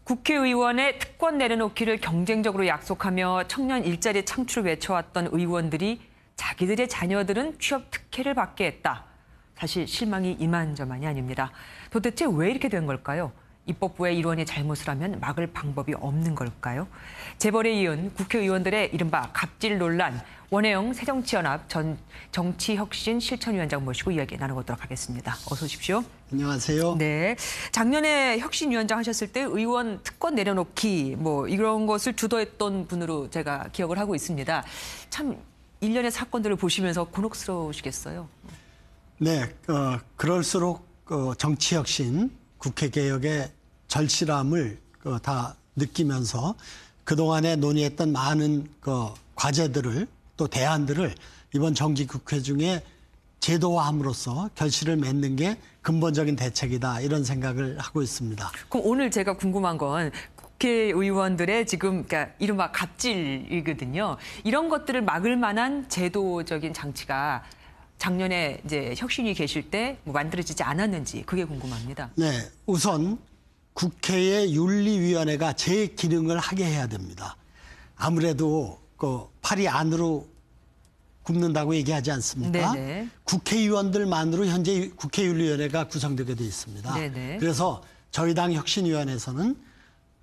국회의원의 특권 내려놓기를 경쟁적으로 약속하며 청년 일자리 창출을 외쳐왔던 의원들이 자기들의 자녀들은 취업 특혜를 받게 했다. 사실 실망이 이만저만이 아닙니다. 도대체 왜 이렇게 된 걸까요? 입법부의 일원이 잘못을 하면 막을 방법이 없는 걸까요? 재벌에 이은 국회의원들의 이른바 갑질 논란, 원혜영 새정치연합 전 정치혁신 실천위원장 모시고 이야기 나눠보도록 하겠습니다. 어서 오십시오. 안녕하세요. 네, 작년에 혁신위원장 하셨을 때 의원 특권 내려놓기 이런 것을 주도했던 분으로 제가 기억을 하고 있습니다. 참 일련의 사건들을 보시면서 곤혹스러우시겠어요. 네, 그럴수록 정치혁신, 국회개혁의 절실함을 다 느끼면서 그동안에 논의했던 많은 과제들을 또 대안들을 이번 정기국회 중에 제도화함으로써 결실을 맺는 게 근본적인 대책이다, 이런 생각을 하고 있습니다. 그럼 오늘 제가 궁금한 건 국회의원들의 지금 그러니까 이른바 갑질이거든요. 이런 것들을 막을 만한 제도적인 장치가 작년에 이제 혁신이 계실 때 만들어지지 않았는지 그게 궁금합니다. 네, 우선 국회의 윤리위원회가 제 기능을 하게 해야 됩니다. 아무래도 팔이 안으로 굽는다고 얘기하지 않습니까? 네네. 국회의원들만으로 현재 국회윤리위원회가 구성되게 돼 있습니다. 네네. 그래서 저희 당 혁신위원회에서는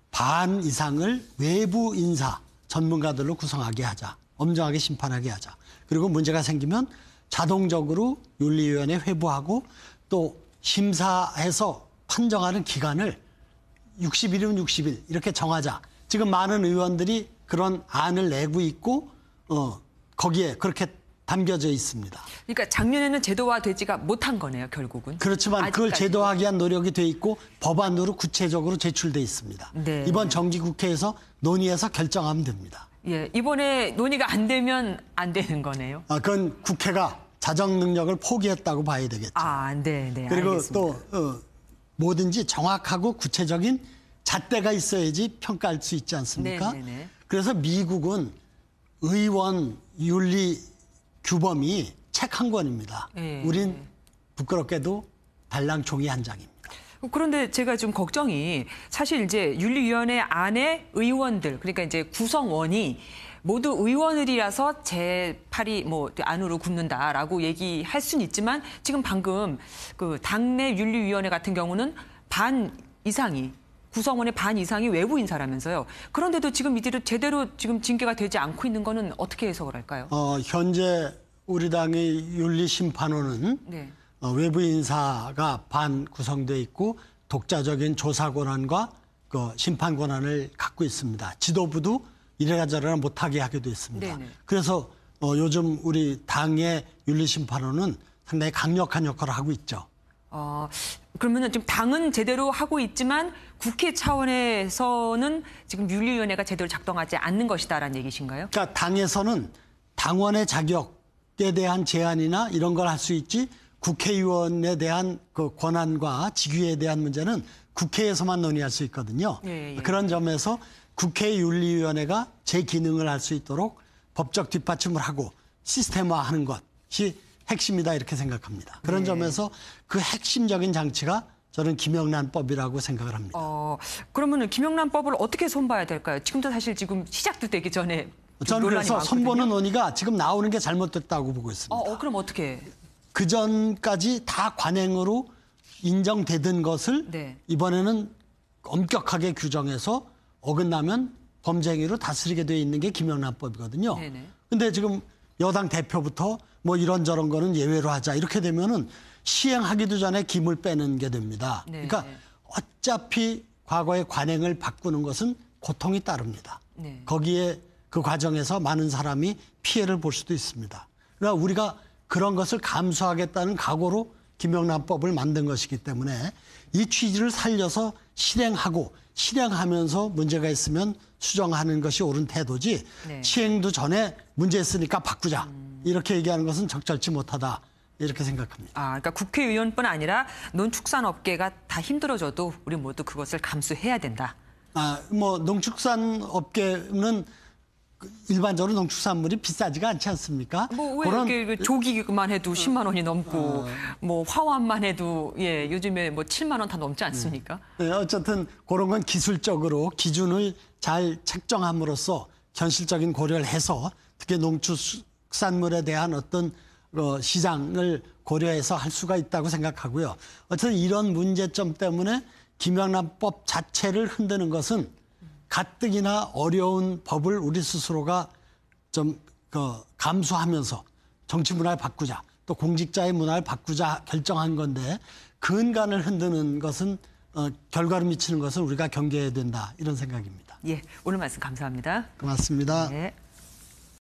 반 이상을 외부 인사 전문가들로 구성하게 하자. 엄정하게 심판하게 하자. 그리고 문제가 생기면 자동적으로 윤리위원회 회부하고 또 심사해서 판정하는 기간을 60일이면 60일 이렇게 정하자. 지금 많은 의원들이 그런 안을 내고 있고 거기에 그렇게 담겨져 있습니다. 그러니까 작년에는 제도화되지가 못한 거네요, 결국은. 그렇지만 아직까지도. 그걸 제도화하기 위한 노력이 돼 있고 법안으로 구체적으로 제출돼 있습니다. 네. 이번 정기국회에서 논의해서 결정하면 됩니다. 예, 이번에 논의가 안 되면 안 되는 거네요. 그건 국회가 자정 능력을 포기했다고 봐야 되겠죠. 네. 그리고 알겠습니다. 또 뭐든지 정확하고 구체적인 잣대가 있어야지 평가할 수 있지 않습니까? 네네네. 그래서 미국은 의원 윤리 규범이 책 한 권입니다. 네. 우린 부끄럽게도 달랑 종이 한 장입니다. 그런데 제가 좀 걱정이 사실 이제 윤리위원회 안에 의원들 그러니까 이제 구성원이 모두 의원들이라서 제 팔이 안으로 굽는다라고 얘기할 수는 있지만 지금 방금 그 당내 윤리위원회 같은 경우는 반 이상이 구성원의 반 이상이 외부 인사라면서요. 그런데도 지금 이들은 제대로 지금 징계가 되지 않고 있는 거는 어떻게 해석을 할까요? 현재 우리 당의 윤리심판원은 네. 외부 인사가 반 구성되어 있고 독자적인 조사 권한과 심판 권한을 갖고 있습니다. 지도부도 이래라 저래라 못하게 하게 되어 있습니다. 네네. 그래서 요즘 우리 당의 윤리심판원은 상당히 강력한 역할을 하고 있죠. 그러면은 지금 당은 제대로 하고 있지만 국회 차원에서는 지금 윤리위원회가 제대로 작동하지 않는 것이다라는 얘기신가요? 그러니까 당에서는 당원의 자격에 대한 제한이나 이런 걸 할 수 있지 국회의원에 대한 그 권한과 직위에 대한 문제는 국회에서만 논의할 수 있거든요. 예. 그런 점에서 국회윤리위원회가 제 기능을 할 수 있도록 법적 뒷받침을 하고 시스템화하는 것이 핵심이다, 이렇게 생각합니다. 그런 점에서 그 핵심적인 장치가 저는 김영란법이라고 생각을 합니다. 그러면은 김영란법을 어떻게 손봐야 될까요? 지금도 사실 지금 시작도 되기 전에 저는 논란이 그래서 많거든요. 손보는 논의가 지금 나오는 게 잘못됐다고 보고 있습니다. 그럼 어떻게? 그 전까지 다 관행으로 인정되던 것을 네. 이번에는 엄격하게 규정해서 어긋나면 범죄 행위로 다스리게 되어 있는 게 김영란법이거든요. 근데 지금 여당 대표부터 이런저런 거는 예외로 하자, 이렇게 되면은 시행하기도 전에 김을 빼는 게 됩니다. 네. 그러니까 어차피 과거의 관행을 바꾸는 것은 고통이 따릅니다. 네. 거기에 그 과정에서 많은 사람이 피해를 볼 수도 있습니다. 그러니까 우리가 그런 것을 감수하겠다는 각오로 김영란법을 만든 것이기 때문에 이 취지를 살려서 실행하면서 문제가 있으면 수정하는 것이 옳은 태도지, 네. 시행도 전에 문제 있으니까 바꾸자, 이렇게 얘기하는 것은 적절치 못하다, 이렇게 생각합니다. 그러니까 국회의원뿐 아니라 농축산업계가 다 힘들어져도 우리 모두 그것을 감수해야 된다. 농축산업계는 일반적으로 농축산물이 비싸지가 않지 않습니까? 뭐 왜 이렇게 조기만 해도 10만 원이 넘고 뭐 화환만 해도 요즘에 뭐 7만 원 다 넘지 않습니까? 네, 어쨌든 그런 건 기술적으로 기준을 잘 책정함으로써 현실적인 고려를 해서 특히 농축산물에 대한 어떤 시장을 고려해서 할 수가 있다고 생각하고요. 어쨌든 이런 문제점 때문에 김영란법 자체를 흔드는 것은 가뜩이나 어려운 법을 우리 스스로가 좀 감수하면서 정치 문화를 바꾸자, 또 공직자의 문화를 바꾸자 결정한 건데 근간을 흔드는 것은 결과를 미치는 것은 우리가 경계해야 된다 이런 생각입니다. 예, 오늘 말씀 감사합니다. 고맙습니다. 네.